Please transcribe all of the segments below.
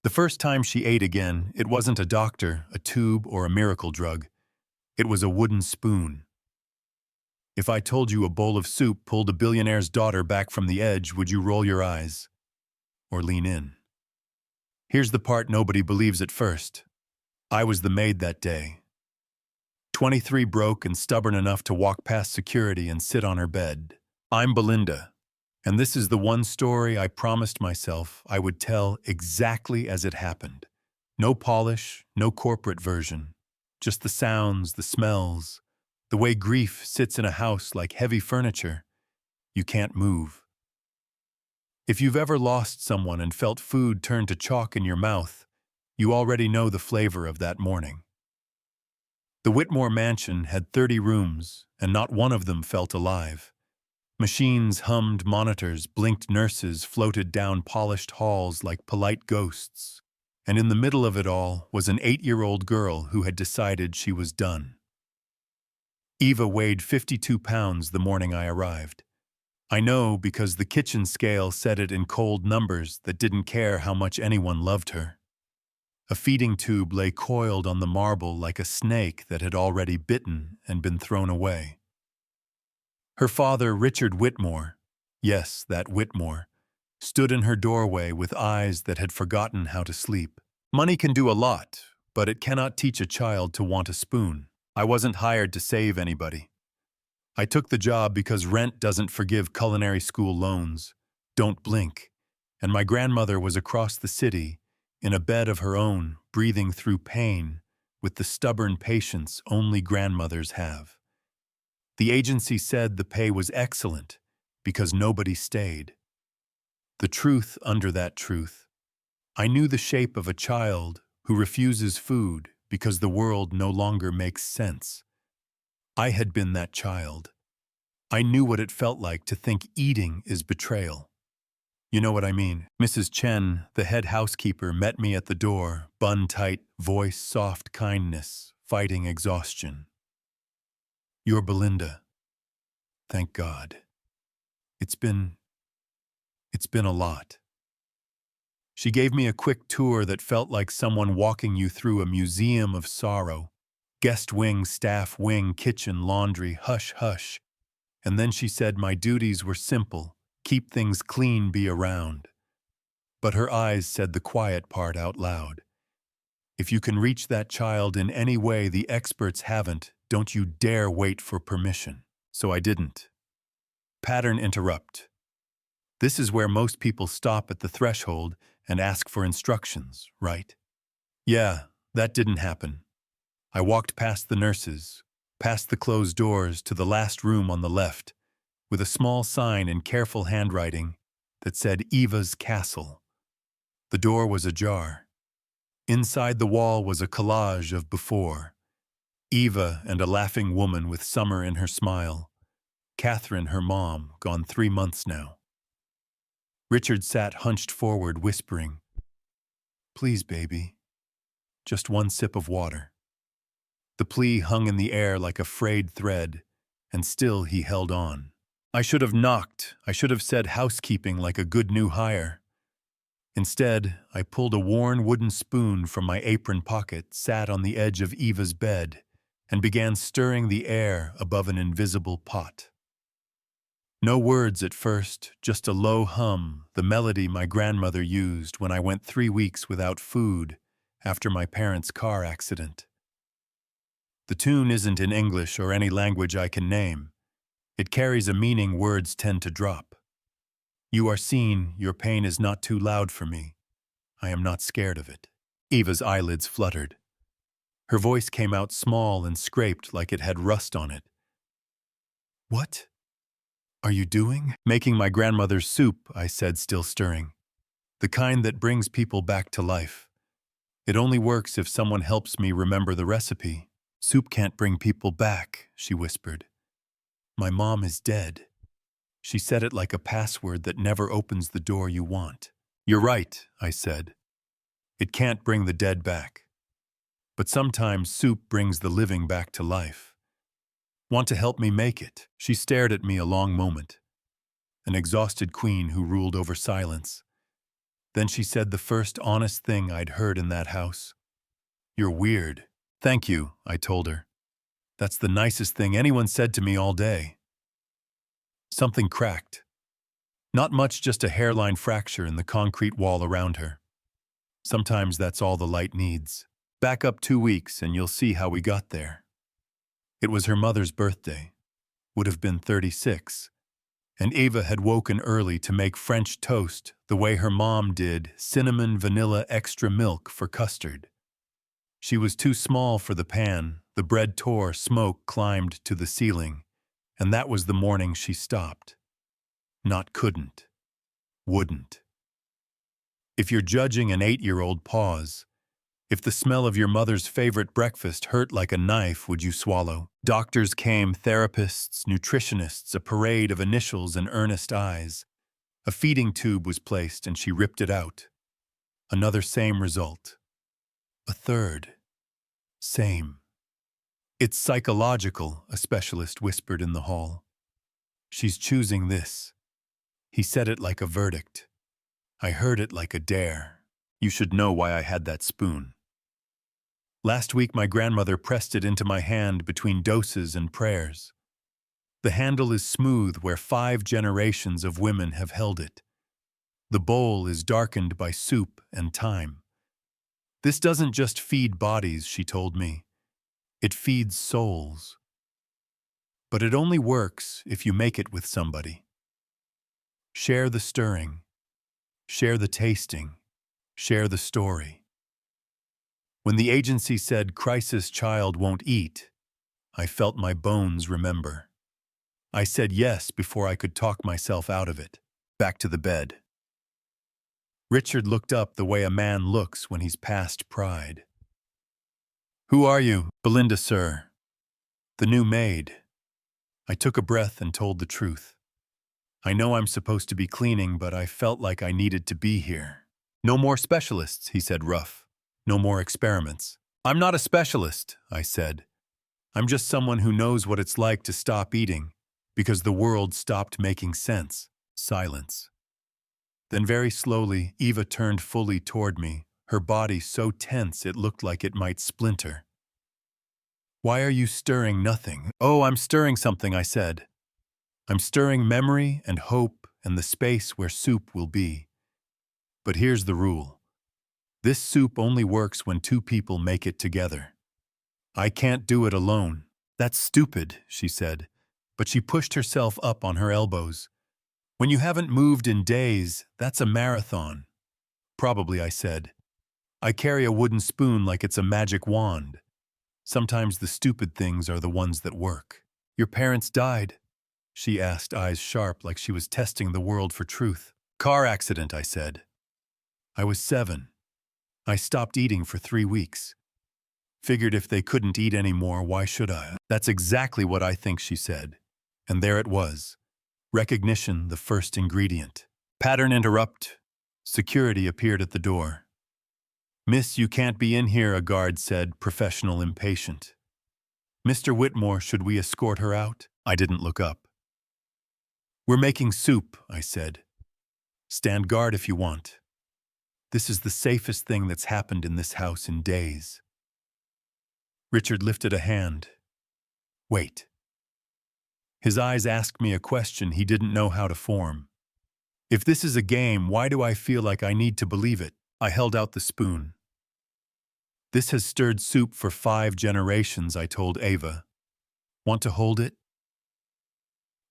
The first time she ate again, it wasn't a doctor, a tube, or a miracle drug. It was a wooden spoon. If I told you a bowl of soup pulled a billionaire's daughter back from the edge, would you roll your eyes? Or lean in? Here's the part nobody believes at first. I was the maid that day. 23, broke and stubborn enough to walk past security and sit on her bed. I'm Belinda, and this is the one story I promised myself I would tell exactly as it happened. No polish, no corporate version. Just the sounds, the smells, the way grief sits in a house like heavy furniture. You can't move. If you've ever lost someone and felt food turn to chalk in your mouth, you already know the flavor of that morning. The Whitmore mansion had 30 rooms, and not one of them felt alive. Machines hummed, monitors blinked, nurses floated down polished halls like polite ghosts. And in the middle of it all was an 8-year-old girl who had decided she was done. Eva weighed 52 pounds the morning I arrived. I know because the kitchen scale said it in cold numbers that didn't care how much anyone loved her. A feeding tube lay coiled on the marble like a snake that had already bitten and been thrown away. Her father, Richard Whitmore, yes, that Whitmore, stood in her doorway with eyes that had forgotten how to sleep. Money can do a lot, but it cannot teach a child to want a spoon. I wasn't hired to save anybody. I took the job because rent doesn't forgive culinary school loans. Don't blink. And my grandmother was across the city, in a bed of her own, breathing through pain, with the stubborn patience only grandmothers have. The agency said the pay was excellent because nobody stayed. The truth under that truth. I knew the shape of a child who refuses food because the world no longer makes sense. I had been that child. I knew what it felt like to think eating is betrayal. You know what I mean. Mrs. Chen, the head housekeeper, met me at the door, bun tight, voice soft kindness, fighting exhaustion. You're Belinda. Thank God. It's been a lot. She gave me a quick tour that felt like someone walking you through a museum of sorrow. Guest wing, staff wing, kitchen, laundry, hush, hush. And then she said my duties were simple, keep things clean, be around. But her eyes said the quiet part out loud. If you can reach that child in any way the experts haven't, don't you dare wait for permission. So I didn't. Pattern interrupt. This is where most people stop at the threshold and ask for instructions, right? Yeah, that didn't happen. I walked past the nurses, past the closed doors to the last room on the left, with a small sign in careful handwriting that said Eva's Castle. The door was ajar. Inside the wall was a collage of before. Eva and a laughing woman with summer in her smile. Catherine, her mom, gone 3 months now. Richard sat hunched forward, whispering, "Please, baby, just one sip of water." The plea hung in the air like a frayed thread, and still he held on. I should have knocked. I should have said housekeeping like a good new hire. Instead, I pulled a worn wooden spoon from my apron pocket, sat on the edge of Eva's bed, and began stirring the air above an invisible pot. No words at first, just a low hum, the melody my grandmother used when I went 3 weeks without food after my parents' car accident. The tune isn't in English or any language I can name. It carries a meaning words tend to drop. You are seen, your pain is not too loud for me. I am not scared of it. Eva's eyelids fluttered. Her voice came out small and scraped like it had rust on it. What are you doing? Making my grandmother's soup, I said, still stirring. The kind that brings people back to life. It only works if someone helps me remember the recipe. Soup can't bring people back, she whispered. My mom is dead. She said it like a password that never opens the door you want. You're right, I said. It can't bring the dead back. But sometimes soup brings the living back to life. Want to help me make it? She stared at me a long moment. An exhausted queen who ruled over silence. Then she said the first honest thing I'd heard in that house. "You're weird." "Thank you," I told her. "That's the nicest thing anyone said to me all day." Something cracked. Not much, just a hairline fracture in the concrete wall around her. Sometimes that's all the light needs. Back up 2 weeks and you'll see how we got there. It was her mother's birthday. Would have been 36. And Ava had woken early to make French toast the way her mom did, cinnamon vanilla extra milk for custard. She was too small for the pan, the bread tore, smoke climbed to the ceiling, and that was the morning she stopped. Not couldn't. Wouldn't. If you're judging an 8-year-old, pause. If the smell of your mother's favorite breakfast hurt like a knife, would you swallow? Doctors came, therapists, nutritionists, a parade of initials and earnest eyes. A feeding tube was placed and she ripped it out. Another same result. A third. Same. "It's psychological," a specialist whispered in the hall. "She's choosing this." He said it like a verdict. I heard it like a dare. "You should know why I had that spoon." Last week my grandmother pressed it into my hand between doses and prayers. The handle is smooth where 5 generations of women have held it. The bowl is darkened by soup and time. "This doesn't just feed bodies," she told me. "It feeds souls. But it only works if you make it with somebody. Share the stirring. Share the tasting. Share the story." When the agency said crisis child won't eat, I felt my bones remember. I said yes before I could talk myself out of it. Back to the bed. Richard looked up the way a man looks when he's past pride. "Who are you?" "Belinda, sir. The new maid." I took a breath and told the truth. "I know I'm supposed to be cleaning, but I felt like I needed to be here." "No more specialists," he said, rough. "No more experiments." "I'm not a specialist," I said. "I'm just someone who knows what it's like to stop eating, because the world stopped making sense." Silence. Then very slowly, Eva turned fully toward me, her body so tense it looked like it might splinter. "Why are you stirring nothing?" "Oh, I'm stirring something," I said. "I'm stirring memory and hope and the space where soup will be. But here's the rule. This soup only works when 2 people make it together. I can't do it alone." "That's stupid," she said, but she pushed herself up on her elbows. "When you haven't moved in days, that's a marathon." "Probably," I said. "I carry a wooden spoon like it's a magic wand. Sometimes the stupid things are the ones that work." "Your parents died?" she asked, eyes sharp like she was testing the world for truth. "Car accident," I said. "I was 7. I stopped eating for 3 weeks. Figured if they couldn't eat anymore, why should I?" "That's exactly what I think," she said. And there it was. Recognition, the first ingredient. Pattern interrupt. Security appeared at the door. "Miss, you can't be in here," a guard said, professional impatient. "Mr. Whitmore, should we escort her out?" I didn't look up. "We're making soup," I said. "Stand guard if you want. This is the safest thing that's happened in this house in days." Richard lifted a hand. "Wait." His eyes asked me a question he didn't know how to form. "If this is a game, why do I feel like I need to believe it?" I held out the spoon. "This has stirred soup for 5 generations," I told Ava. "Want to hold it?"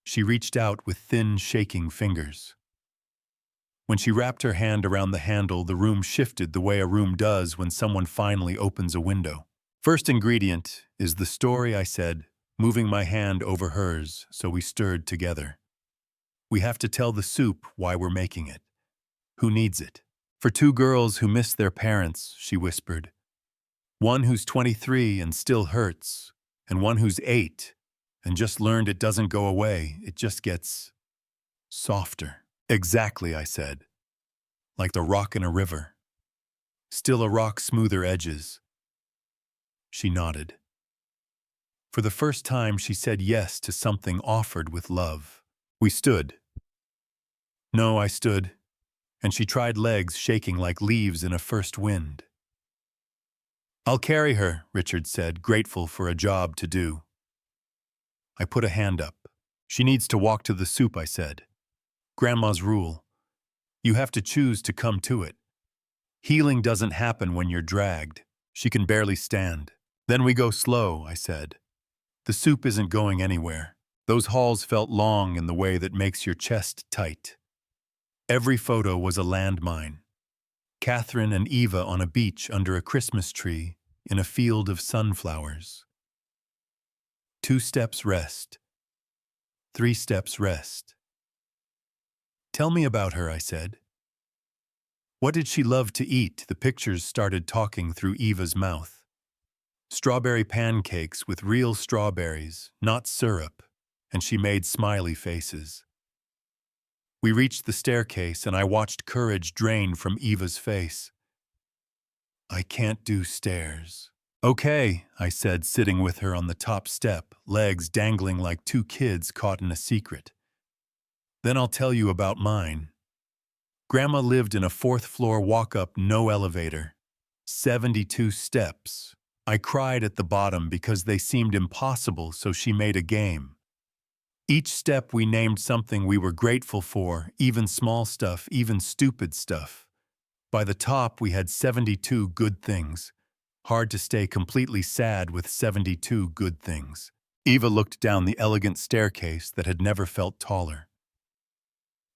She reached out with thin, shaking fingers. When she wrapped her hand around the handle, the room shifted the way a room does when someone finally opens a window. "First ingredient is the story," I said, moving my hand over hers so we stirred together. "We have to tell the soup why we're making it. Who needs it?" "For 2 girls who miss their parents," she whispered. "One who's 23 and still hurts, and one who's 8 and just learned it doesn't go away, it just gets softer." "Exactly," I said. "Like the rock in a river. Still a rock, smoother edges." She nodded. For the first time, she said yes to something offered with love. We stood. No, I stood. and she tried legs shaking like leaves in a first wind. "I'll carry her," Richard said, grateful for a job to do. I put a hand up. "She needs to walk to the soup," I said. "Grandma's rule. You have to choose to come to it. Healing doesn't happen when you're dragged. She can barely stand." "Then we go slow," I said. "The soup isn't going anywhere." Those halls felt long in the way that makes your chest tight. Every photo was a landmine. Catherine and Eva on a beach under a Christmas tree in a field of sunflowers. 2 steps rest. 3 steps rest. "Tell me about her," I said. "What did she love to eat?" The pictures started talking through Eva's mouth. "Strawberry pancakes with real strawberries, not syrup," and she made smiley faces. We reached the staircase and I watched courage drain from Eva's face. "I can't do stairs." "Okay," I said, sitting with her on the top step, legs dangling like 2 kids caught in a secret. "Then I'll tell you about mine. Grandma lived in a 4th-floor walk-up, no elevator. 72 steps. I cried at the bottom because they seemed impossible, so she made a game. Each step we named something we were grateful for, even small stuff, even stupid stuff. By the top, we had 72 good things. Hard to stay completely sad with 72 good things." Eva looked down the elegant staircase that had never felt taller.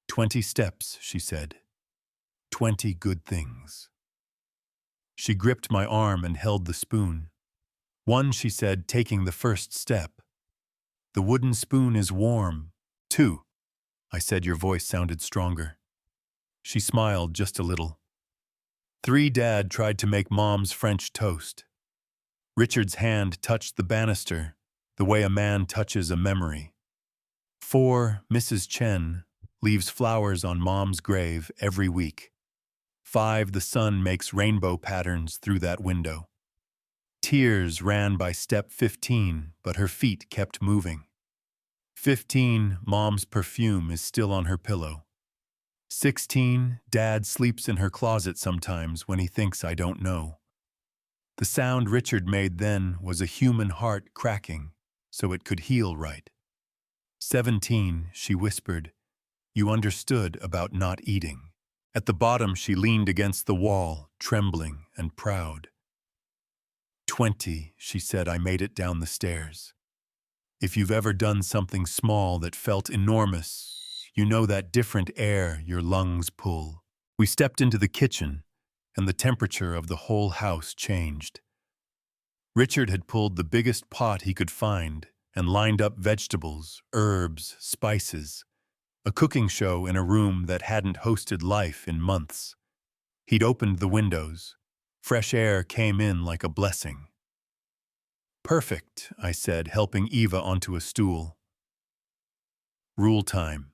20 steps, she said. 20 good things. She gripped my arm and held the spoon. 1, she said, taking the first step. "The wooden spoon is warm." 2, I said, your voice sounded stronger. She smiled just a little. 3, Dad tried to make Mom's French toast. Richard's hand touched the banister, the way a man touches a memory. 4, Mrs. Chen leaves flowers on Mom's grave every week. 5, the sun makes rainbow patterns through that window. Tears ran by step 15, but her feet kept moving. 15, Mom's perfume is still on her pillow. 16, Dad sleeps in her closet sometimes when he thinks I don't know. The sound Richard made then was a human heart cracking, so it could heal right. 17, she whispered, "You understood about not eating." At the bottom, she leaned against the wall, trembling and proud. 20, she said, "I made it down the stairs." If you've ever done something small that felt enormous, you know that different air your lungs pull. We stepped into the kitchen, and the temperature of the whole house changed. Richard had pulled the biggest pot he could find and lined up vegetables, herbs, spices. A cooking show in a room that hadn't hosted life in months. He'd opened the windows. Fresh air came in like a blessing. "Perfect," I said, helping Eva onto a stool. Rule time.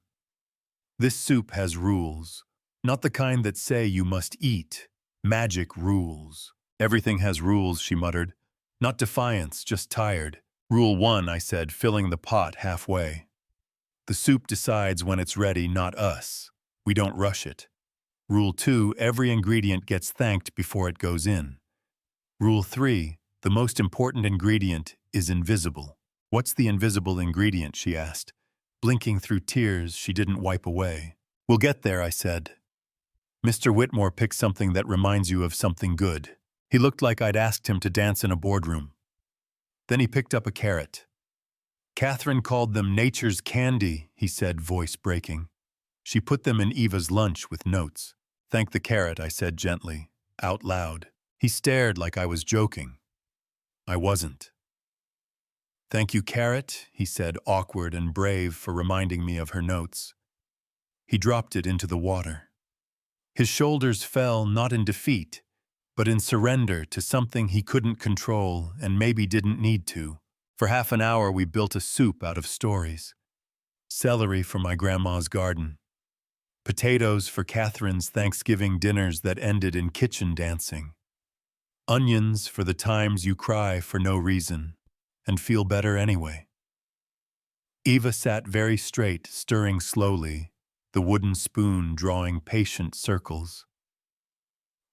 This soup has rules. Not the kind that say you must eat. Magic rules. "Everything has rules," she muttered. "Not defiance, just tired." "Rule 1, I said, filling the pot halfway. "The soup decides when it's ready, not us. We don't rush it." Rule 2, every ingredient gets thanked before it goes in. Rule 3, the most important ingredient is invisible. "What's the invisible ingredient?" she asked, blinking through tears she didn't wipe away. "We'll get there," I said. "Mr. Whitmore picked something that reminds you of something good." He looked like I'd asked him to dance in a boardroom. Then he picked up a carrot. "Catherine called them nature's candy," he said, voice breaking. "She put them in Eva's lunch with notes." "Thank the carrot," I said gently, out loud. He stared like I was joking. I wasn't. "Thank you, carrot," he said, awkward and brave for reminding me of her notes. He dropped it into the water. His shoulders fell not in defeat, but in surrender to something he couldn't control and maybe didn't need to. For half an hour we built a soup out of stories. Celery from my grandma's garden. Potatoes for Catherine's Thanksgiving dinners that ended in kitchen dancing. Onions for the times you cry for no reason and feel better anyway. Eva sat very straight, stirring slowly, the wooden spoon drawing patient circles.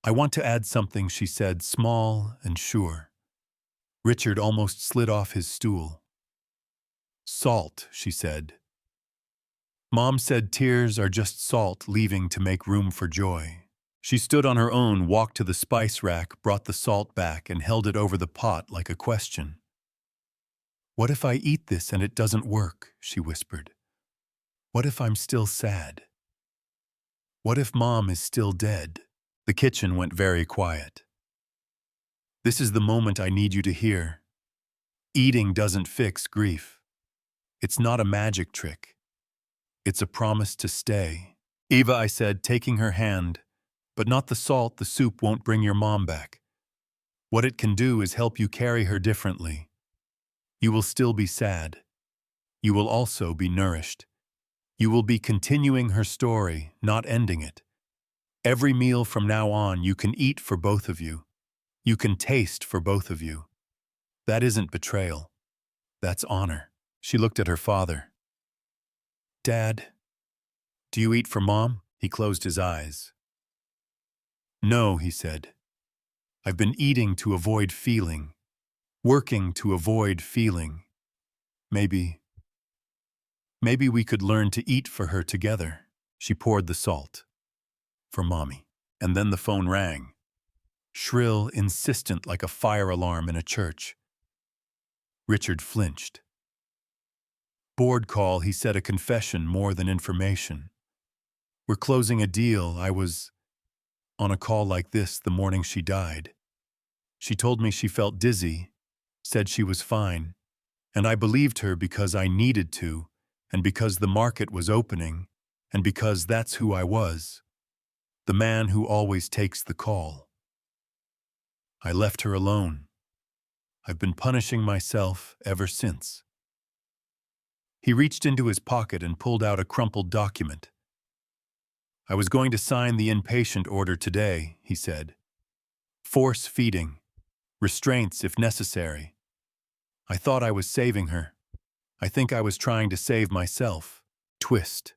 "I want to add something," she said, small and sure. Richard almost slid off his stool. "Salt," she said. "Mom said tears are just salt leaving to make room for joy." She stood on her own, walked to the spice rack, brought the salt back, and held it over the pot like a question. "What if I eat this and it doesn't work?" she whispered. "What if I'm still sad? What if Mom is still dead?" The kitchen went very quiet. "This is the moment I need you to hear. Eating doesn't fix grief. It's not a magic trick. It's a promise to stay." "Eva," I said, taking her hand, "but not the salt. The soup won't bring your mom back. What it can do is help you carry her differently. You will still be sad. You will also be nourished. You will be continuing her story, not ending it. Every meal from now on, you can eat for both of you. You can taste for both of you. That isn't betrayal. That's honor." She looked at her father. "Dad, do you eat for Mom?" He closed his eyes. "No," he said. "I've been eating to avoid feeling, working to avoid feeling. Maybe we could learn to eat for her together." She poured the salt. "For Mommy." And then the phone rang. Shrill, insistent, like a fire alarm in a church. Richard flinched. "Board call," he said, "a confession more than information. We're closing a deal. I was on a call like this the morning she died. She told me she felt dizzy, said she was fine, and I believed her because I needed to, and because the market was opening, and because that's who I was, the man who always takes the call. I left her alone. I've been punishing myself ever since." He reached into his pocket and pulled out a crumpled document. "I was going to sign the inpatient order today," he said. "Force feeding. Restraints if necessary. I thought I was saving her. I think I was trying to save myself." Twist.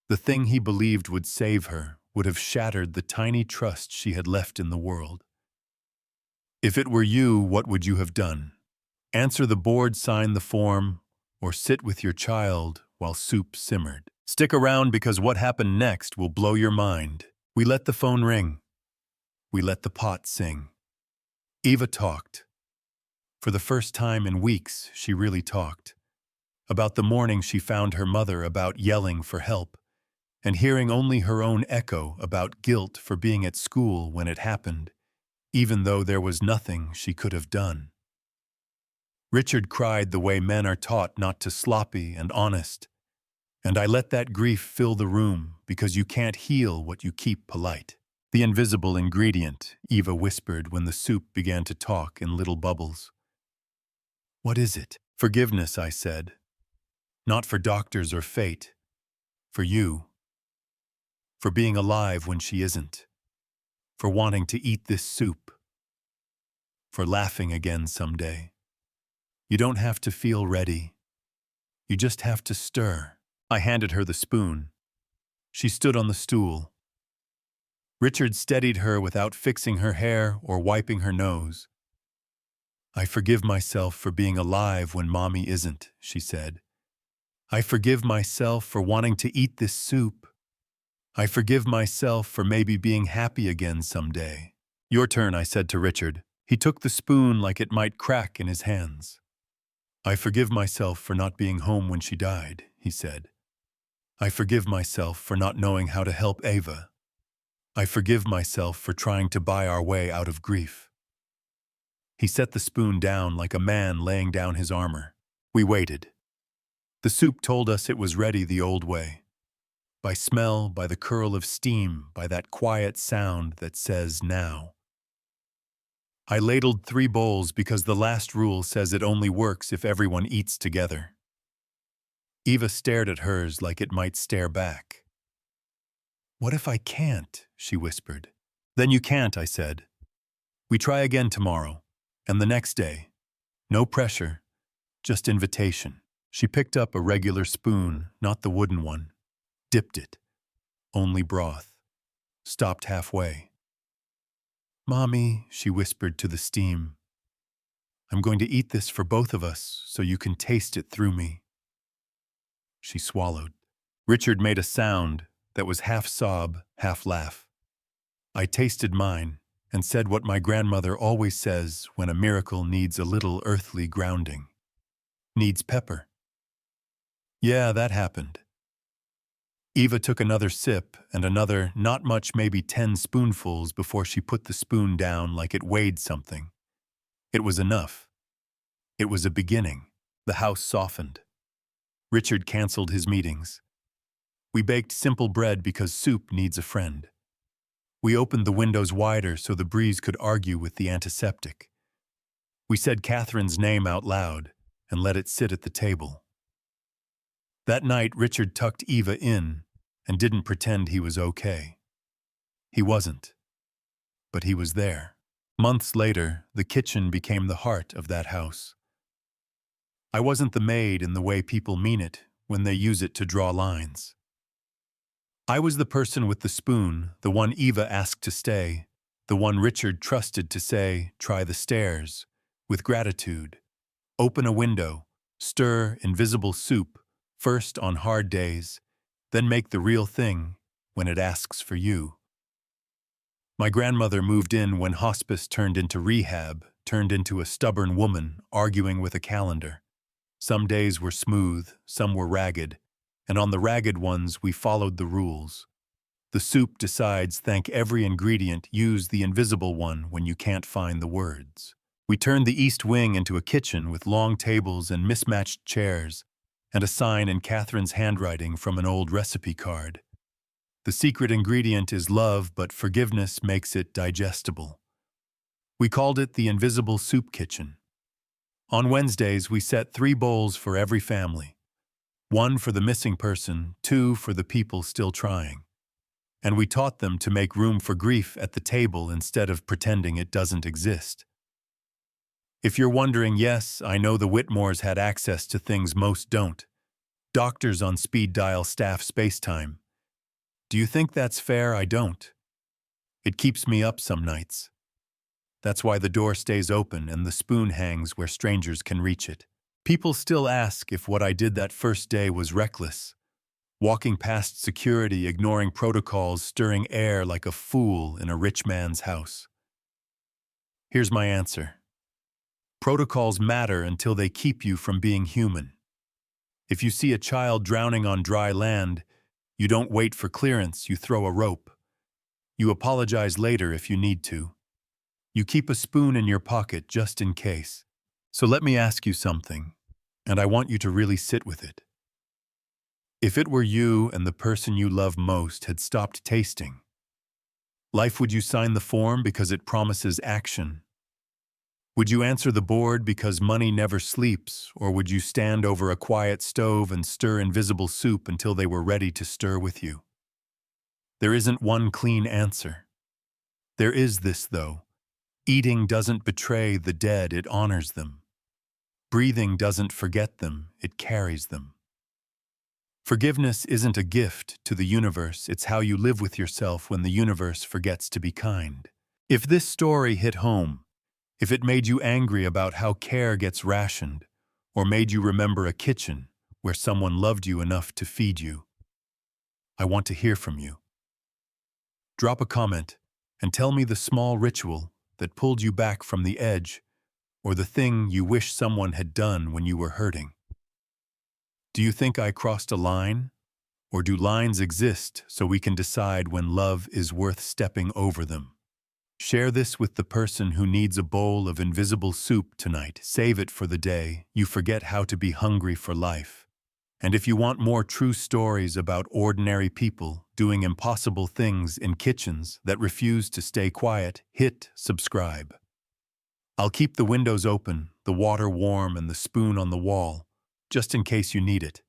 The thing he believed would save her would have shattered the tiny trust she had left in the world. "If it were you, what would you have done? Answer the board, sign the form, or sit with your child while soup simmered? Stick around because what happened next will blow your mind." We let the phone ring. We let the pot sing. Eva talked. For the first time in weeks, she really talked. About the morning she found her mother, about yelling for help, and hearing only her own echo, about guilt for being at school when it happened, even though there was nothing she could have done. Richard cried the way men are taught, not to, sloppy and honest. And I let that grief fill the room, because you can't heal what you keep polite. "The invisible ingredient," Eva whispered when the soup began to talk in little bubbles. "What is it?" "Forgiveness," I said. "Not for doctors or fate. For you. For being alive when she isn't. For wanting to eat this soup. For laughing again someday. You don't have to feel ready. You just have to stir." I handed her the spoon. She stood on the stool. Richard steadied her without fixing her hair or wiping her nose. "I forgive myself for being alive when Mommy isn't," she said. "I forgive myself for wanting to eat this soup. I forgive myself for maybe being happy again someday." "Your turn," I said to Richard. He took the spoon like it might crack in his hands. "I forgive myself for not being home when she died," he said. "I forgive myself for not knowing how to help Eva. I forgive myself for trying to buy our way out of grief." He set the spoon down like a man laying down his armor. We waited. The soup told us it was ready the old way. By smell, by the curl of steam, by that quiet sound that says now. I ladled 3 bowls because the last rule says it only works if everyone eats together. Eva stared at hers like it might stare back. "What if I can't?" she whispered. "Then you can't," I said. "We try again tomorrow, and the next day. No pressure, just invitation." She picked up a regular spoon, not the wooden one, dipped it, only broth. Stopped halfway. "Mommy," she whispered to the steam, "I'm going to eat this for both of us so you can taste it through me." She swallowed. Richard made a sound that was half sob, half laugh. I tasted mine and said what my grandmother always says when a miracle needs a little earthly grounding. Needs pepper. Yeah, that happened. Eva took another sip and another, not much, maybe 10 spoonfuls before she put the spoon down like it weighed something. It was enough. It was a beginning. The house softened. Richard canceled his meetings. We baked simple bread because soup needs a friend. We opened the windows wider so the breeze could argue with the antiseptic. We said Catherine's name out loud and let it sit at the table. That night, Richard tucked Eva in and didn't pretend he was okay. He wasn't. But he was there. Months later, the kitchen became the heart of that house. I wasn't the maid in the way people mean it when they use it to draw lines. I was the person with the spoon, the one Eva asked to stay, the one Richard trusted to say, "Try the stairs," with gratitude. Open a window, stir invisible soup, first on hard days, then make the real thing when it asks for you. My grandmother moved in when hospice turned into rehab, turned into a stubborn woman arguing with a calendar. Some days were smooth, some were ragged, and on the ragged ones we followed the rules. The soup decides, thank every ingredient, use the invisible one when you can't find the words. We turned the east wing into a kitchen with long tables and mismatched chairs, and a sign in Catherine's handwriting from an old recipe card. The secret ingredient is love, but forgiveness makes it digestible. We called it the Invisible Soup Kitchen. On Wednesdays, we set 3 bowls for every family. 1 for the missing person, 2 for the people still trying. And we taught them to make room for grief at the table instead of pretending it doesn't exist. If you're wondering, yes, I know the Whitmores had access to things most don't. Doctors on speed dial staff spacetime. Do you think that's fair? I don't. It keeps me up some nights. That's why the door stays open and the spoon hangs where strangers can reach it. People still ask if what I did that first day was reckless. Walking past security, ignoring protocols, stirring air like a fool in a rich man's house. Here's my answer. Protocols matter until they keep you from being human. If you see a child drowning on dry land, you don't wait for clearance, you throw a rope. You apologize later if you need to. You keep a spoon in your pocket just in case. So let me ask you something, and I want you to really sit with it. If it were you and the person you love most had stopped tasting, life, would you sign the form because it promises action? Would you answer the board because money never sleeps, or would you stand over a quiet stove and stir invisible soup until they were ready to stir with you? There isn't one clean answer. There is this, though. Eating doesn't betray the dead, it honors them. Breathing doesn't forget them, it carries them. Forgiveness isn't a gift to the universe, it's how you live with yourself when the universe forgets to be kind. If this story hit home, if it made you angry about how care gets rationed, or made you remember a kitchen where someone loved you enough to feed you, I want to hear from you. Drop a comment and tell me the small ritual that pulled you back from the edge, or the thing you wish someone had done when you were hurting. Do you think I crossed a line? Or do lines exist so we can decide when love is worth stepping over them? Share this with the person who needs a bowl of invisible soup tonight. Save it for the day you forget how to be hungry for life. And if you want more true stories about ordinary people doing impossible things in kitchens that refuse to stay quiet, hit subscribe. I'll keep the windows open, the water warm, and the spoon on the wall, just in case you need it.